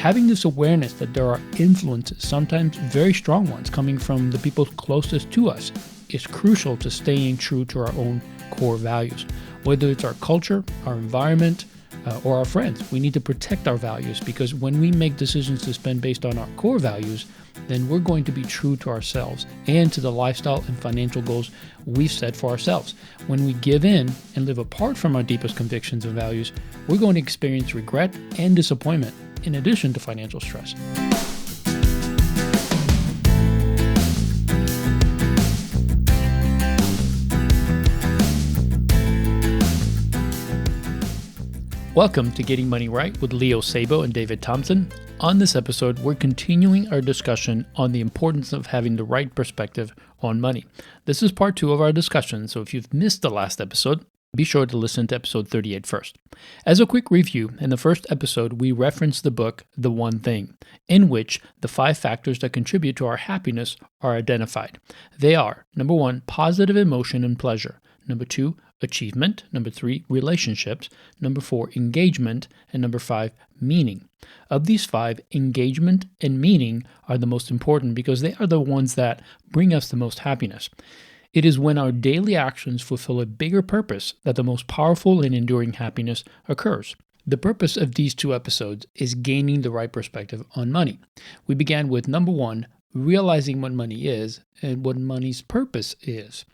Having this awareness that there are influences, sometimes very strong ones, coming from the people closest to us is crucial to staying true to our own core values. Whether it's our culture, our environment, or our friends, we need to protect our values, because when we make decisions to spend based on our core values, then we're going to be true to ourselves and to the lifestyle and financial goals we've set for ourselves. When we give in and live apart from our deepest convictions and values, we're going to experience regret and disappointment, in addition to financial stress. Welcome to Getting Money Right with Leo Sabo and David Thompson. On this episode, we're continuing our discussion on the importance of having the right perspective on money. This is part 2 of our discussion, so if you've missed the last episode, be sure to listen to episode 38 first. As a quick review, in the first episode, we referenced the book, The One Thing, in which the 5 factors that contribute to our happiness are identified. They are, number 1, positive emotion and pleasure. Number 2, achievement. Number 3, relationships. Number 4, engagement. And number 5, meaning. Of these 5, engagement and meaning are the most important because they are the ones that bring us the most happiness. It is when our daily actions fulfill a bigger purpose that the most powerful and enduring happiness occurs. The purpose of these 2 episodes is gaining the right perspective on money. We began with number 1, realizing what money is and what money's purpose is.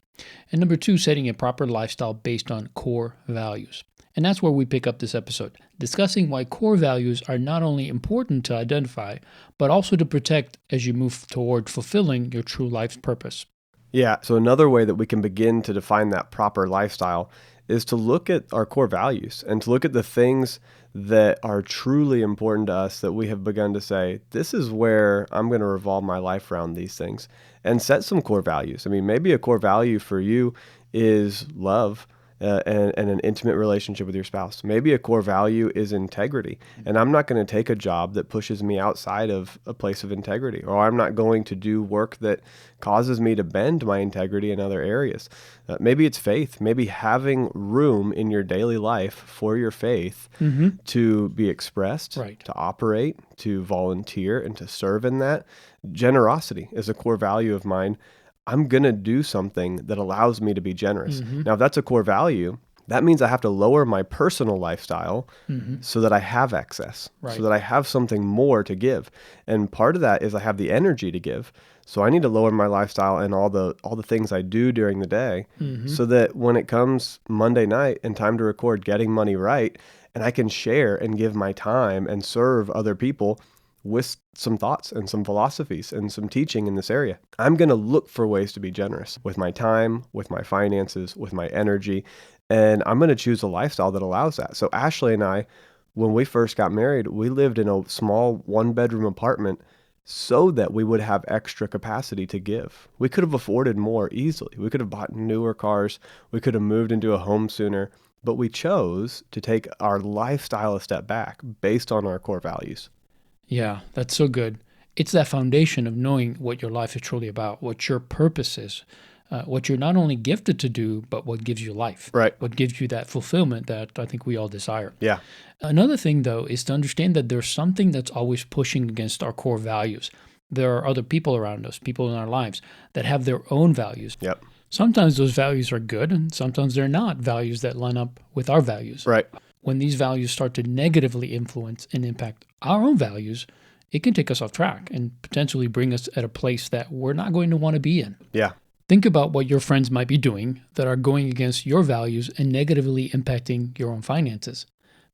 And number 2, setting a proper lifestyle based on core values. And that's where we pick up this episode, discussing why core values are not only important to identify, but also to protect as you move toward fulfilling your true life's purpose. Yeah, so another way that we can begin to define that proper lifestyle is to look at our core values and to look at the things that are truly important to us that we have begun to say, this is where I'm going to revolve my life around these things, and set some core values. I mean, maybe a core value for you is love and an intimate relationship with your spouse. Maybe a core value is integrity, and I'm not going to take a job that pushes me outside of a place of integrity, or I'm not going to do work that causes me to bend my integrity in other areas. Maybe it's faith. Maybe having room in your daily life for your faith to be expressed, Right. to operate, to volunteer, and to serve in that. Generosity is a core value of mine. I'm going to do something that allows me to be generous. Now, if that's a core value, that means I have to lower my personal lifestyle so that I have excess, so that I have something more to give. And part of that is I have the energy to give. So I need to lower my lifestyle and all the things I do during the day so that when it comes Monday night and time to record Getting Money Right, and I can share and give my time and serve other people with some thoughts and some philosophies and some teaching in this area. I'm going to look for ways to be generous with my time, with my finances, with my energy, and I'm going to choose a lifestyle that allows that. So Ashley and I, when we first got married, we lived in a small 1-bedroom apartment so that we would have extra capacity to give. We could have afforded more easily. We could have bought newer cars. We could have moved into a home sooner, but we chose to take our lifestyle a step back based on our core values. Yeah, that's so good. It's that foundation of knowing what your life is truly about, what your purpose is, what you're not only gifted to do, but what gives you life. Right. What gives you that fulfillment that I think we all desire. Yeah. Another thing, though, is to understand that there's something that's always pushing against our core values. There are other people around us, people in our lives, that have their own values. Yep. Sometimes those values are good, and sometimes they're not values that line up with our values. Right. When these values start to negatively influence and impact our own values, it can take us off track and potentially bring us at a place that we're not going to want to be in. Yeah. Think about what your friends might be doing that are going against your values and negatively impacting your own finances.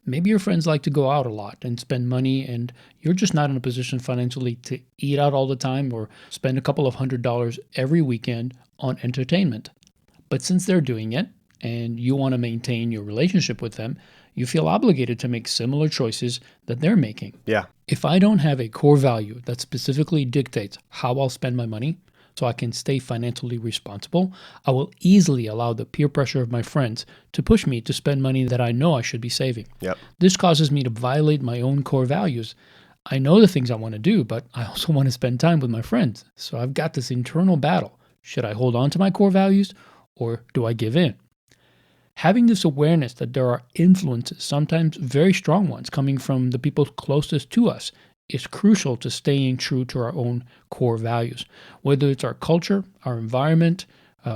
Maybe your friends like to go out a lot and spend money, and you're just not in a position financially to eat out all the time or spend a couple of $100s every weekend on entertainment. But since they're doing it and you want to maintain your relationship with them, you feel obligated to make similar choices that they're making. Yeah. If I don't have a core value that specifically dictates how I'll spend my money so I can stay financially responsible, I will easily allow the peer pressure of my friends to push me to spend money that I know I should be saving. Yep. This causes me to violate my own core values. I know the things I want to do, but I also want to spend time with my friends. So I've got this internal battle. Should I hold on to my core values or do I give in? Having this awareness that there are influences, sometimes very strong ones, coming from the people closest to us is crucial to staying true to our own core values. Whether it's our culture, our environment,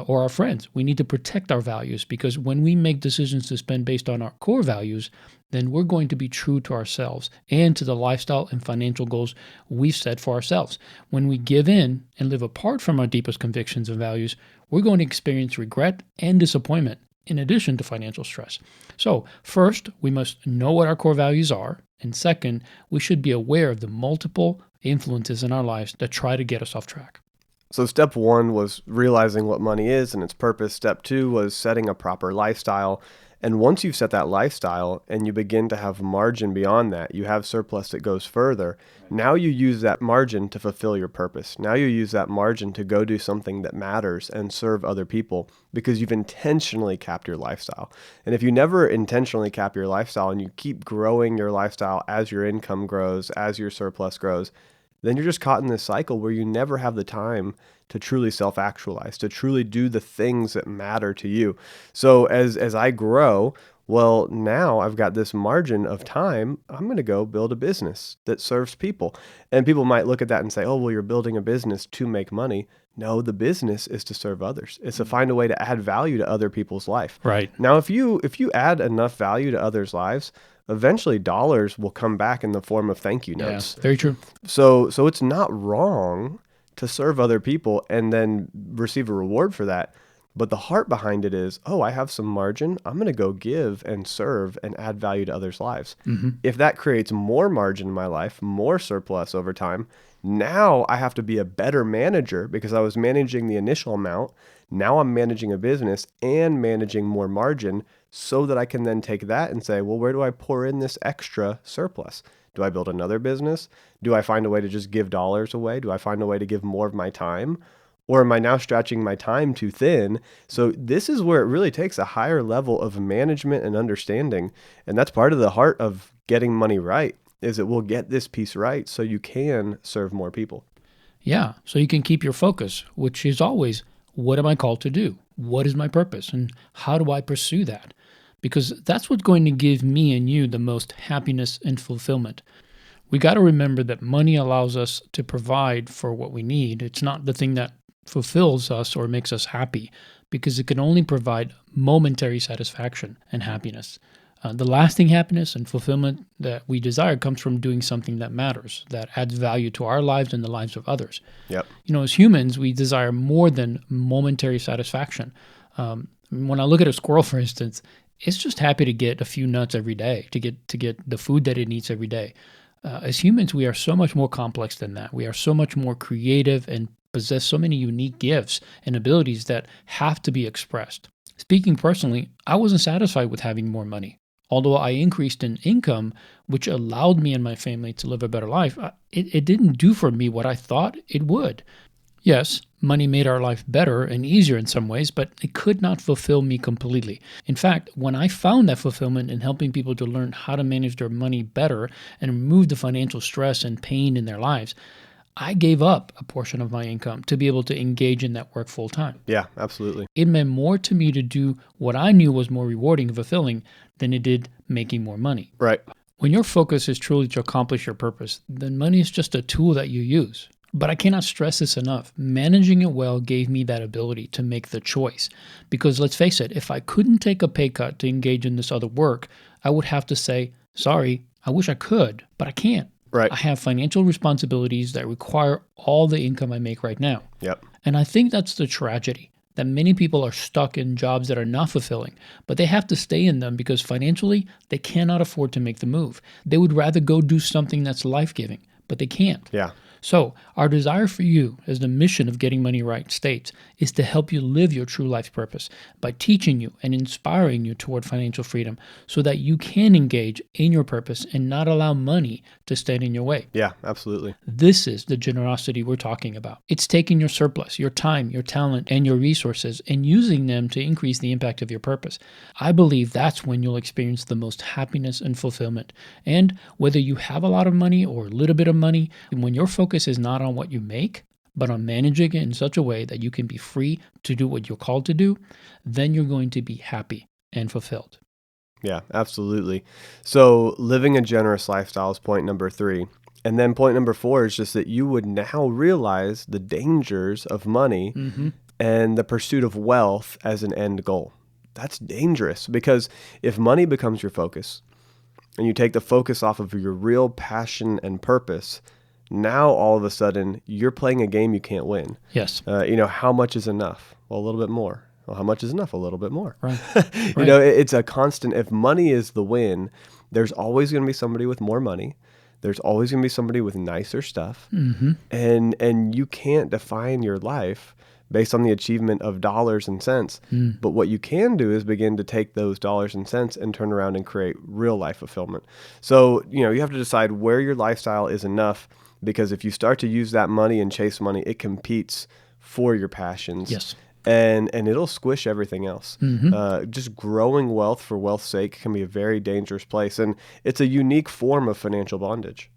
or our friends, we need to protect our values, because when we make decisions to spend based on our core values, then we're going to be true to ourselves and to the lifestyle and financial goals we've set for ourselves. When we give in and live apart from our deepest convictions and values, we're going to experience regret and disappointment, in addition to financial stress. So, first, we must know what our core values are. And second, we should be aware of the multiple influences in our lives that try to get us off track. So step one was realizing what money is and its purpose. Step two was setting a proper lifestyle. And once you've set that lifestyle and you begin to have margin beyond that, you have surplus that goes further. Now you use that margin to fulfill your purpose. Now you use that margin to go do something that matters and serve other people, because you've intentionally capped your lifestyle. And if you never intentionally cap your lifestyle and you keep growing your lifestyle as your income grows, as your surplus grows, then you're just caught in this cycle where you never have the time to truly self-actualize, to truly do the things that matter to you. So as I grow, well, now I've got this margin of time. I'm going to go build a business that serves people. And people might look at that and say, oh, well, you're building a business to make money. No, the business is to serve others. It's to find a way to add value to other people's life. Right. Now, if you add enough value to others' lives, eventually dollars will come back in the form of thank you notes. Yeah, very true. So it's not wrong to serve other people and then receive a reward for that. But the heart behind it is, oh, I have some margin. I'm going to go give and serve and add value to others' lives. Mm-hmm. If that creates more margin in my life, more surplus over time, now I have to be a better manager, because I was managing the initial amount. Now I'm managing a business and managing more margin, so that I can then take that and say, well, where do I pour in this extra surplus? Do I build another business? Do I find a way to just give dollars away? Do I find a way to give more of my time? Or am I now stretching my time too thin? So this is where it really takes a higher level of management and understanding. And that's part of the heart of getting money right, is it will get this piece right so you can serve more people. Yeah, so you can keep your focus, which is always, what am I called to do? What is my purpose? And how do I pursue that? Because that's what's going to give me and you the most happiness and fulfillment. We got to remember that money allows us to provide for what we need. It's not the thing that fulfills us or makes us happy, because it can only provide momentary satisfaction and happiness. The lasting happiness and fulfillment that we desire comes from doing something that matters, that adds value to our lives and the lives of others. Yep. As humans, we desire more than momentary satisfaction. When I look at a squirrel, for instance, it's just happy to get a few nuts every day, to get the food that it needs every day. As humans, we are so much more complex than that. We are so much more creative and possess so many unique gifts and abilities that have to be expressed. Speaking personally, I wasn't satisfied with having more money. Although I increased in income, which allowed me and my family to live a better life, it didn't do for me what I thought it would. Yes, money made our life better and easier in some ways, but it could not fulfill me completely. In fact, when I found that fulfillment in helping people to learn how to manage their money better and remove the financial stress and pain in their lives, I gave up a portion of my income to be able to engage in that work full time. Yeah, absolutely. It meant more to me to do what I knew was more rewarding and fulfilling than it did making more money. Right. When your focus is truly to accomplish your purpose, then money is just a tool that you use. But I cannot stress this enough. Managing it well gave me that ability to make the choice. Because let's face it, if I couldn't take a pay cut to engage in this other work, I would have to say, sorry, I wish I could, but I can't. Right. I have financial responsibilities that require all the income I make right now. Yep. And I think that's the tragedy, that many people are stuck in jobs that are not fulfilling, but they have to stay in them because financially they cannot afford to make the move. They would rather go do something that's life-giving, but they can't. Yeah. So our desire for you, as the mission of Getting Money Right states, is to help you live your true life purpose by teaching you and inspiring you toward financial freedom so that you can engage in your purpose and not allow money to stand in your way. Yeah, absolutely. This is the generosity we're talking about. It's taking your surplus, your time, your talent, and your resources and using them to increase the impact of your purpose. I believe that's when you'll experience the most happiness and fulfillment. And whether you have a lot of money or a little bit of money, when your focus is not on what you make, but on managing it in such a way that you can be free to do what you're called to do, then you're going to be happy and fulfilled. Yeah, absolutely. So living a generous lifestyle is point number 3. And then point number 4 is just that you would now realize the dangers of money and the pursuit of wealth as an end goal. That's dangerous because if money becomes your focus and you take the focus off of your real passion and purpose, now all of a sudden you're playing a game you can't win. Yes. How much is enough? Well, a little bit more. Well, how much is enough? A little bit more. Right. It's a constant. If money is the win, there's always going to be somebody with more money. There's always going to be somebody with nicer stuff. And you can't define your life based on the achievement of dollars and cents. But what you can do is begin to take those dollars and cents and turn around and create real life fulfillment. So, you have to decide where your lifestyle is enough, because if you start to use that money and chase money, it competes for your passions. Yes. And it'll squish everything else. Just growing wealth for wealth's sake can be a very dangerous place. And it's a unique form of financial bondage.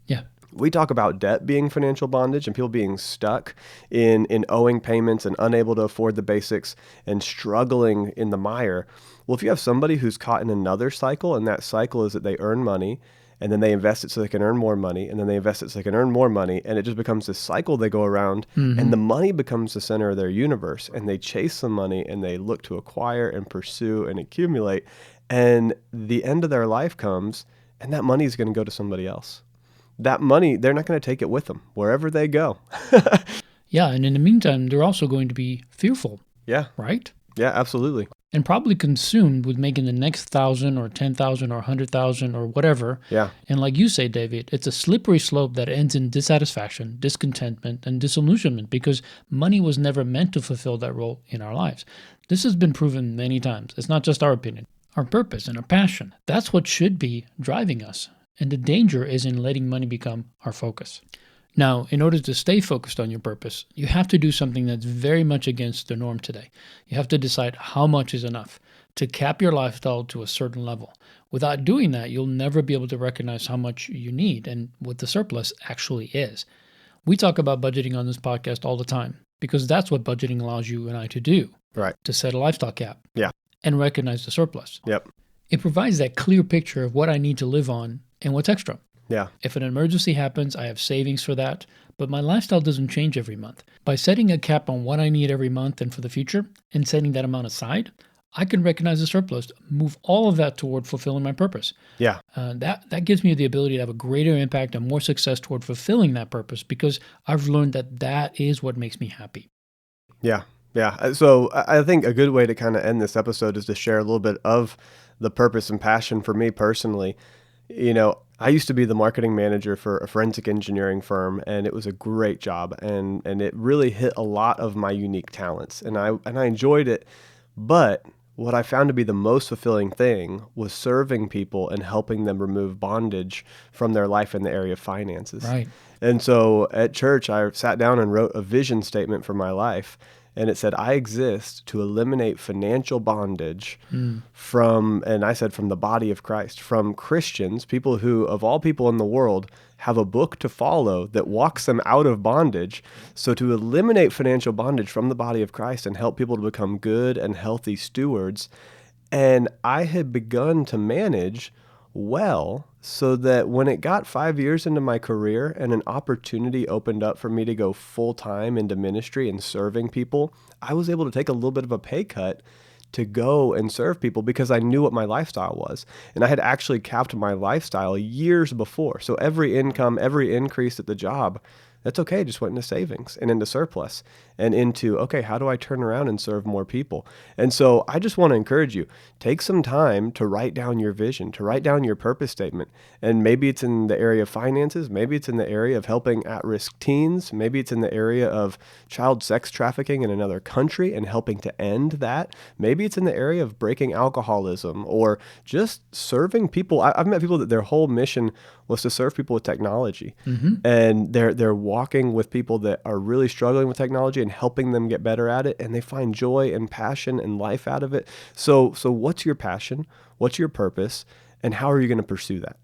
Yeah. We talk about debt being financial bondage and people being stuck in owing payments and unable to afford the basics and struggling in the mire. Well, if you have somebody who's caught in another cycle, and that cycle is that they earn money and then they invest it so they can earn more money, and then they invest it so they can earn more money, and it just becomes this cycle they go around, and the money becomes the center of their universe, and they chase the money and they look to acquire and pursue and accumulate, and the end of their life comes and that money is going to go to somebody else. That money, they're not going to take it with them wherever they go. Yeah, and in the meantime, they're also going to be fearful. Yeah. Right? Yeah, absolutely. And probably consumed with making the next 1,000 or 10,000 or 100,000 or whatever. Yeah. And like you say, David, it's a slippery slope that ends in dissatisfaction, discontentment, and disillusionment, because money was never meant to fulfill that role in our lives. This has been proven many times. It's not just our opinion. Our purpose and our passion, that's what should be driving us. And the danger is in letting money become our focus. Now, in order to stay focused on your purpose, you have to do something that's very much against the norm today. You have to decide how much is enough to cap your lifestyle to a certain level. Without doing that, you'll never be able to recognize how much you need and what the surplus actually is. We talk about budgeting on this podcast all the time because that's what budgeting allows you and I to do. Right. To set a lifestyle cap. Yeah. And recognize the surplus. Yep. It provides that clear picture of what I need to live on and what's extra. Yeah. If an emergency happens, I have savings for that, but my lifestyle doesn't change every month. By setting a cap on what I need every month and for the future, and setting that amount aside, I can recognize the surplus, move all of that toward fulfilling my purpose. Yeah. That gives me the ability to have a greater impact and more success toward fulfilling that purpose, because I've learned that is what makes me happy. Yeah. Yeah. So I think a good way to kind of end this episode is to share a little bit of the purpose and passion for me personally. I used to be the marketing manager for a forensic engineering firm, and it was a great job, and it really hit a lot of my unique talents, and I enjoyed it. But what I found to be the most fulfilling thing was serving people and helping them remove bondage from their life in the area of finances. Right. And so at church, I sat down and wrote a vision statement for my life. And it said, I exist to eliminate financial bondage from the body of Christ, from Christians, people who, of all people in the world, have a book to follow that walks them out of bondage. So to eliminate financial bondage from the body of Christ and help people to become good and healthy stewards. And I had begun to manage well, so that when it got 5 years into my career and an opportunity opened up for me to go full time into ministry and serving people, I was able to take a little bit of a pay cut to go and serve people because I knew what my lifestyle was. And I had actually capped my lifestyle years before. So every income, every increase at the job, that's okay, just went into savings and into surplus and into, okay, how do I turn around and serve more people? And so I just want to encourage you, take some time to write down your vision, to write down your purpose statement. And maybe it's in the area of finances, maybe it's in the area of helping at-risk teens, maybe it's in the area of child sex trafficking in another country and helping to end that. Maybe it's in the area of breaking alcoholism or just serving people. I've met people that their whole mission was to serve people with technology. And they're walking with people that are really struggling with technology and helping them get better at it, and they find joy and passion and life out of it. So what's your passion? What's your purpose? And how are you going to pursue that?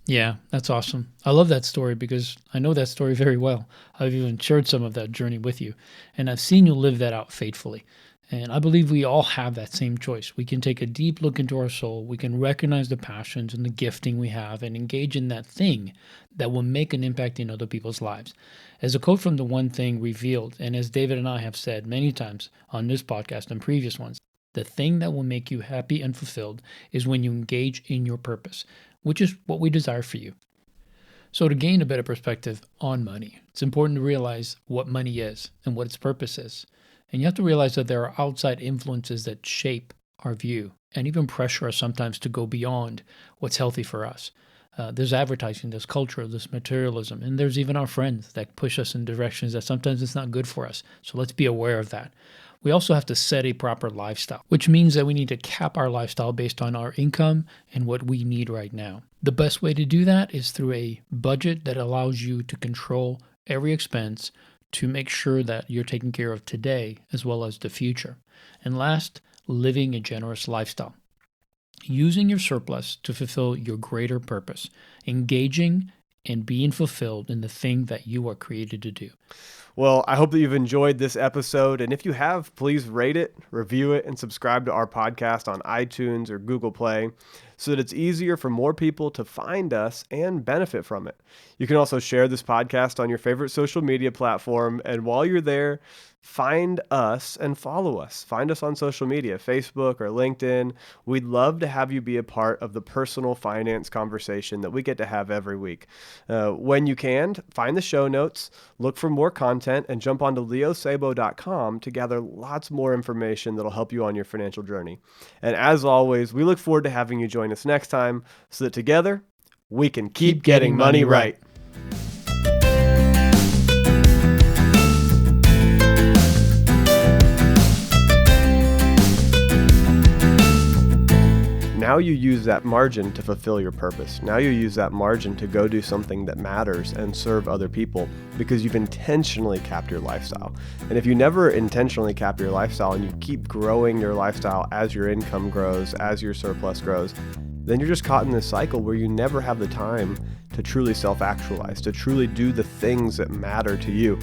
Yeah, that's awesome. I love that story because I know that story very well. I've even shared some of that journey with you, and I've seen you live that out faithfully. And I believe we all have that same choice. We can take a deep look into our soul. We can recognize the passions and the gifting we have and engage in that thing that will make an impact in other people's lives. As a quote from The One Thing revealed, and as David and I have said many times on this podcast and previous ones, the thing that will make you happy and fulfilled is when you engage in your purpose, which is what we desire for you. So to gain a better perspective on money, it's important to realize what money is and what its purpose is. And you have to realize that there are outside influences that shape our view and even pressure us sometimes to go beyond what's healthy for us. There's advertising, there's culture, there's materialism, and there's even our friends that push us in directions that sometimes it's not good for us. So let's be aware of that. We also have to set a proper lifestyle, which means that we need to cap our lifestyle based on our income and what we need right now. The best way to do that is through a budget that allows you to control every expense to make sure that you're taking care of today as well as the future. And last, living a generous lifestyle. Using your surplus to fulfill your greater purpose, engaging and being fulfilled in the thing that you are created to do. Well, I hope that you've enjoyed this episode. And if you have, please rate it, review it, and subscribe to our podcast on iTunes or Google Play so that it's easier for more people to find us and benefit from it. You can also share this podcast on your favorite social media platform. And while you're there, find us and follow us. Find us on social media, Facebook or LinkedIn. We'd love to have you be a part of the personal finance conversation that we get to have every week. When you can, find the show notes, look for more content, and jump onto leosabo.com to gather lots more information that'll help you on your financial journey. And as always, we look forward to having you join us next time so that together we can keep getting money right. Now you use that margin to fulfill your purpose. Now you use that margin to go do something that matters and serve other people because you've intentionally capped your lifestyle. And if you never intentionally cap your lifestyle and you keep growing your lifestyle as your income grows, as your surplus grows, then you're just caught in this cycle where you never have the time to truly self-actualize, to truly do the things that matter to you.